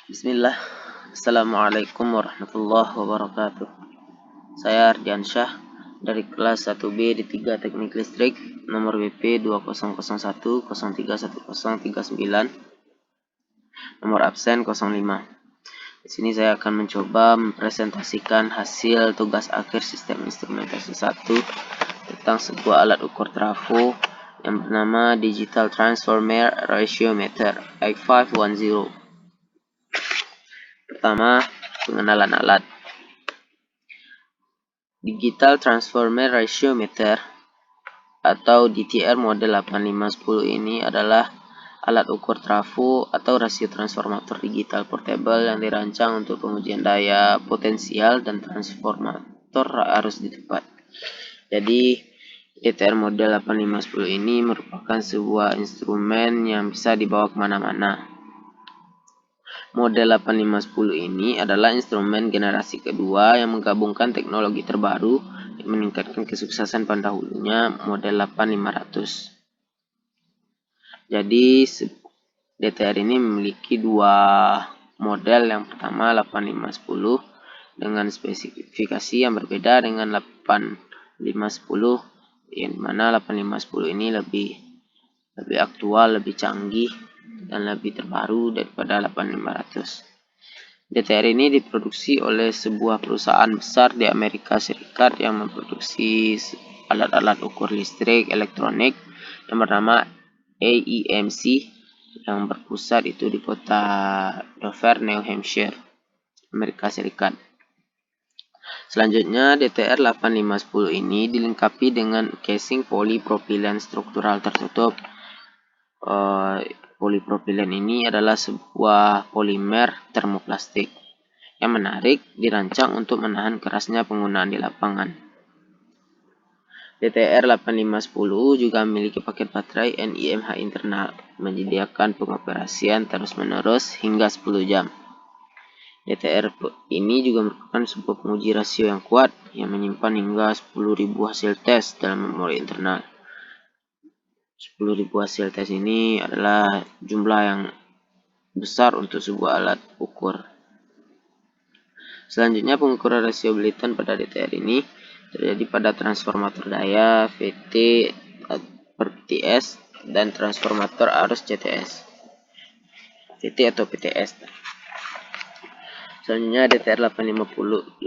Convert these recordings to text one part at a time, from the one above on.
Bismillah. Assalamualaikum warahmatullahi wabarakatuh. Saya Ardiansyah dari kelas 1B di 3 Teknik Listrik, nomor WP 2001031039, nomor absen 05. Di sini saya akan mencoba mempresentasikan hasil tugas akhir sistem instrumentasi 1 tentang sebuah alat ukur trafo yang bernama Digital Transformer Ratio Meter I510. Pertama, pengenalan alat. Digital Transformer Ratio Meter atau DTR model 8510 ini adalah alat ukur trafo atau rasio transformator digital portable yang dirancang untuk pengujian daya potensial dan transformator arus di tempat. Jadi, DTR model 8510 ini merupakan sebuah instrumen yang bisa dibawa kemana-mana. Model 8510 ini adalah instrumen generasi kedua yang menggabungkan teknologi terbaru yang meningkatkan kesuksesan pendahulunya model 8500. Jadi DTR ini memiliki dua model. Yang pertama 8510 dengan spesifikasi yang berbeda dengan 8510, yang mana 8510 ini lebih aktual, lebih canggih, dan lebih terbaru daripada 8500. DTR ini diproduksi oleh sebuah perusahaan besar di Amerika Serikat yang memproduksi alat-alat ukur listrik elektronik yang bernama AEMC, yang berpusat itu di kota Dover, New Hampshire, Amerika Serikat. Selanjutnya, DTR 8510 ini dilengkapi dengan casing polipropilen struktural tertutup. Polipropilen ini adalah sebuah polimer termoplastik yang menarik, dirancang untuk menahan kerasnya penggunaan di lapangan. DTR 8510 juga memiliki paket baterai NIMH internal, menyediakan pengoperasian terus-menerus hingga 10 jam. DTR ini juga merupakan sebuah penguji rasio yang kuat yang menyimpan hingga 10.000 hasil tes dalam memori internal. 10.000 hasil tes ini adalah jumlah yang besar untuk sebuah alat ukur. Selanjutnya, pengukuran rasio Beliton pada DTR ini terjadi pada transformator daya VT per PTS dan transformator arus CTS, VT atau PTS. Selanjutnya, DTR 8510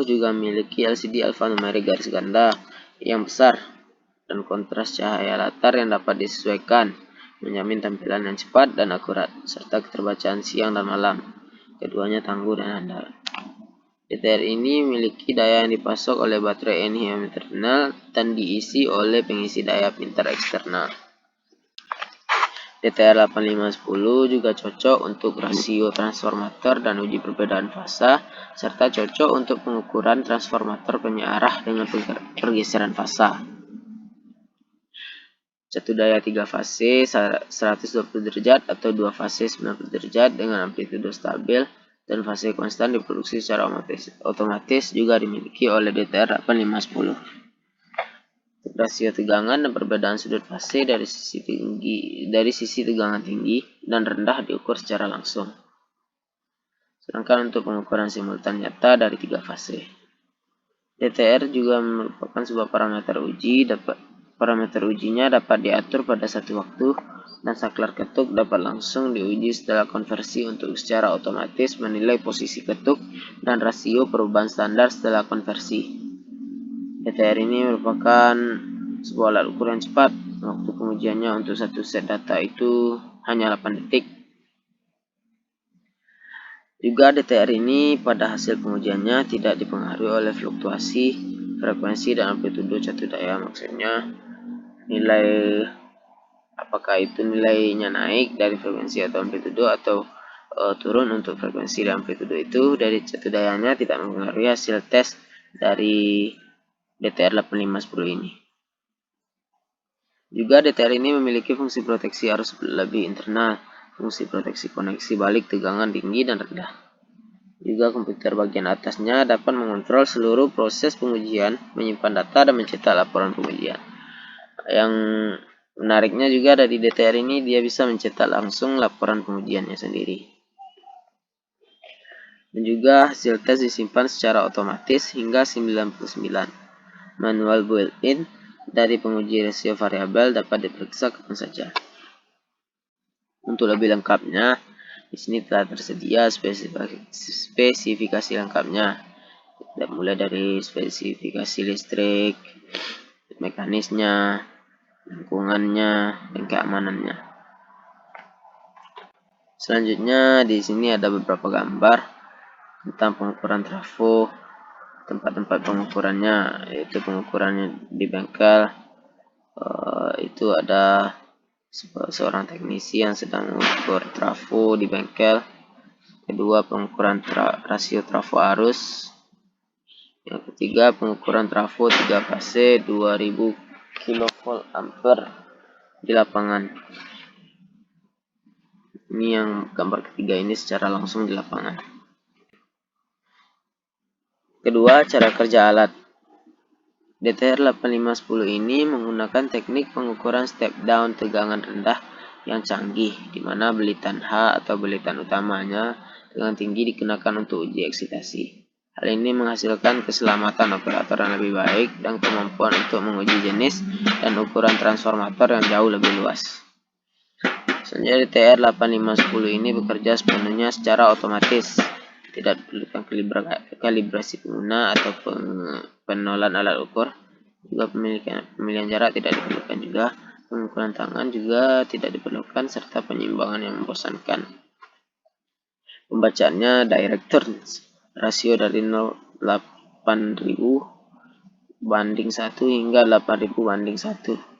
juga memiliki LCD alfanumerik garis ganda yang besar dan kontras cahaya latar yang dapat disesuaikan, menjamin tampilan yang cepat dan akurat, serta keterbacaan siang dan malam. Keduanya tangguh dan handal. DTR ini memiliki daya yang dipasok oleh baterai NIMH internal dan diisi oleh pengisi daya pintar eksternal. DTR 8510 juga cocok untuk rasio transformator dan uji perbedaan fasa, serta cocok untuk pengukuran transformator penyearah dengan pergeseran fasa. Satu daya 3 fase 120 derajat atau 2 fase 90 derajat dengan amplitudo stabil dan fase konstan diproduksi secara otomatis juga dimiliki oleh DTR 8510. Rasio tegangan dan perbedaan sudut fase dari sisi tegangan tinggi dan rendah diukur secara langsung. Sedangkan untuk pengukuran simultan nyata dari 3 fase. DTR juga merupakan sebuah parameter uji. Parameter ujinya dapat diatur pada satu waktu, dan saklar ketuk dapat langsung diuji setelah konversi untuk secara otomatis menilai posisi ketuk dan rasio perubahan standar setelah konversi. DTR ini merupakan sebuah alat ukur yang cepat. Waktu pengujiannya untuk satu set data itu hanya 8 detik. Juga DTR ini pada hasil pengujiannya tidak dipengaruhi oleh fluktuasi frekuensi dan amplitudo catu daya, maksudnya nilai apakah itu nilainya naik dari frekuensi atau amplitudo atau turun untuk frekuensi dan amplitudo itu dari catu dayanya tidak mempengaruhi hasil tes dari DTR 8510 ini. Juga DTR ini memiliki fungsi proteksi arus lebih internal, fungsi proteksi koneksi balik tegangan tinggi dan rendah. Juga komputer bagian atasnya dapat mengontrol seluruh proses pengujian, menyimpan data dan mencetak laporan pengujian. Yang menariknya juga dari DTR ini dia bisa mencetak langsung laporan pengujiannya sendiri. Dan juga hasil tes disimpan secara otomatis hingga 99. Manual built-in dari penguji rasio variabel dapat diperiksa kapan saja. Untuk lebih lengkapnya, di sini telah tersedia spesifikasi lengkapnya, mulai dari spesifikasi listrik, mekanisnya, lingkungannya, dan keamanannya. Selanjutnya di sini ada beberapa gambar tentang pengukuran trafo, tempat-tempat pengukurannya, yaitu pengukurannya di bengkel. Itu ada seorang teknisi yang sedang mengukur trafo di bengkel. Kedua, pengukuran rasio trafo arus. Yang ketiga, pengukuran trafo 3 fase 2000 kV ampere di lapangan. Ini yang gambar ketiga ini secara langsung di lapangan. Kedua, cara kerja alat. DTR 8510 ini menggunakan teknik pengukuran step down tegangan rendah yang canggih, di mana belitan H atau belitan utamanya tegangan tinggi digunakan untuk uji eksitasi. Hal ini menghasilkan keselamatan operator yang lebih baik dan kemampuan untuk menguji jenis dan ukuran transformator yang jauh lebih luas. Selanjutnya DTR 8510 ini bekerja sepenuhnya secara otomatis. Tidak diperlukan kalibrasi pengguna atau penolan alat ukur. Juga pemilihan jarak tidak diperlukan juga. Pengukuran tangan juga tidak diperlukan, serta penyeimbangan yang membosankan. Pembacaannya direct turns, rasio dari 8.000 banding 1 hingga 8.000 banding 1.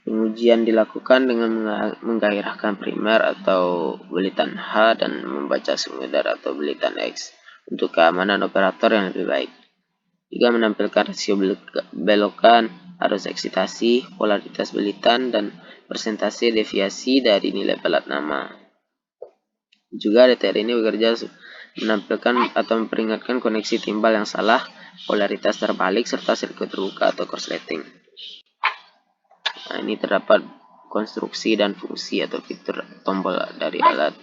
Pengujian dilakukan dengan menggairahkan primer atau belitan H dan membaca sekunder atau belitan X untuk keamanan operator yang lebih baik. Juga menampilkan rasio belokan, arus eksitasi, polaritas belitan, dan persentase deviasi dari nilai pelat nama. Juga DTR ini bekerja menampilkan atau memperingatkan koneksi timbal yang salah, polaritas terbalik, serta sirkuit terbuka atau korsleting. Nah, ini terdapat konstruksi dan fungsi atau fitur tombol dari alat.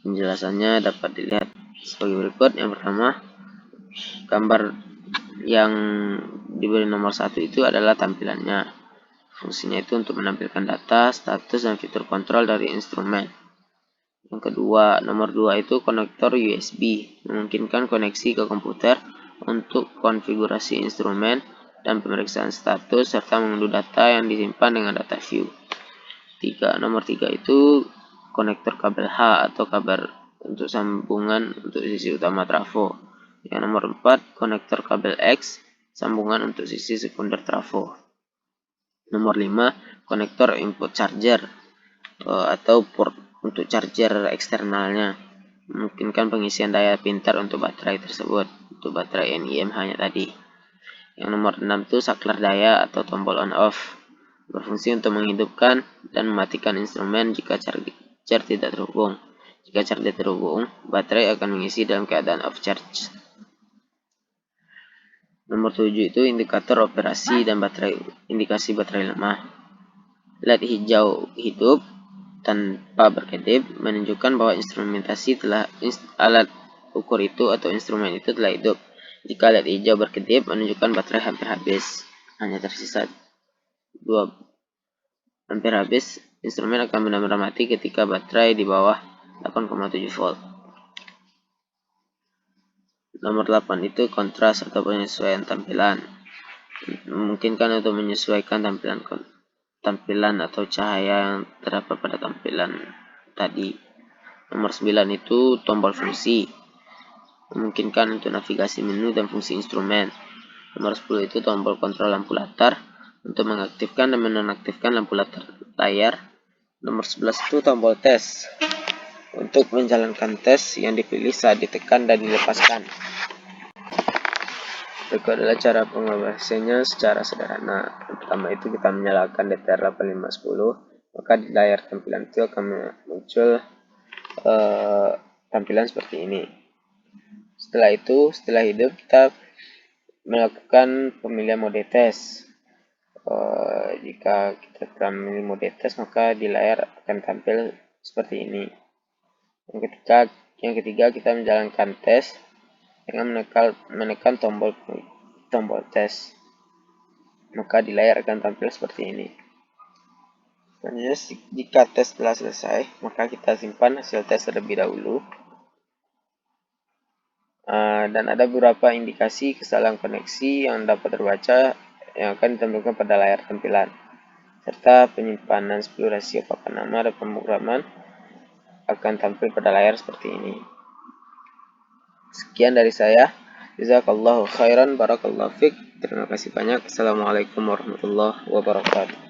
Penjelasannya dapat dilihat sebagai berikut. Yang pertama, gambar yang diberi nomor 1 itu adalah tampilannya. Fungsinya itu untuk menampilkan data, status, dan fitur kontrol dari instrumen. Yang kedua, nomor 2 itu konektor USB, memungkinkan koneksi ke komputer untuk konfigurasi instrumen dan pemeriksaan status serta mengunduh data yang disimpan dengan data view. Nomor 3 itu konektor kabel H atau kabel untuk sambungan untuk sisi utama trafo. Yang nomor 4 konektor kabel X, sambungan untuk sisi sekunder trafo. Nomor 5 konektor input charger atau port untuk charger eksternalnya, memungkinkan pengisian daya pintar untuk baterai tersebut, untuk baterai NIM hanya tadi. Yang nomor 6 itu saklar daya atau tombol on off, berfungsi untuk menghidupkan dan mematikan instrumen jika charger tidak terhubung. Jika charger terhubung, baterai akan mengisi dalam keadaan off charge. Nomor 7 itu indikator operasi dan indikasi baterai lemah. LED hijau hidup tanpa berkedip menunjukkan bahwa alat ukur itu atau instrumen itu telah hidup. Jika LED hijau berkedip menunjukkan baterai hampir habis, hanya tersisa 2 hampir habis. Instrumen akan benar-benar mati ketika baterai di bawah 8,7 volt. Nomor 8 itu kontras atau penyesuaian tampilan, memungkinkan untuk menyesuaikan tampilan atau cahaya yang terdapat pada tampilan tadi. Nomor 9 itu tombol fungsi, memungkinkan untuk navigasi menu dan fungsi instrumen. Nomor 10 itu tombol kontrol lampu latar, untuk mengaktifkan dan menonaktifkan lampu latar layar. Nomor 11 itu tombol tes, untuk menjalankan tes yang dipilih saat ditekan dan dilepaskan. Berikut adalah cara pengoperasiannya secara sederhana. Yang pertama itu kita menyalakan DTR 8510, maka di layar tampilan itu akan muncul tampilan seperti ini. Setelah itu, setelah hidup, kita melakukan pemilihan mode tes. jika kita telah memilih mode tes, maka di layar akan tampil seperti ini. Yang ketiga, kita menjalankan tes dengan menekan tombol tes, maka di layar akan tampil seperti ini. Selanjutnya, jika tes telah selesai, maka kita simpan hasil tes terlebih dahulu. Dan ada beberapa indikasi kesalahan koneksi yang dapat terbaca yang akan ditampilkan pada layar tampilan, serta penyimpanan eksplorasi papan nama dan pemrograman akan tampil pada layar seperti ini. Sekian dari saya. Jazakallahu khairan, barakallahu fiik. Terima kasih banyak. Assalamualaikum warahmatullahi wabarakatuh.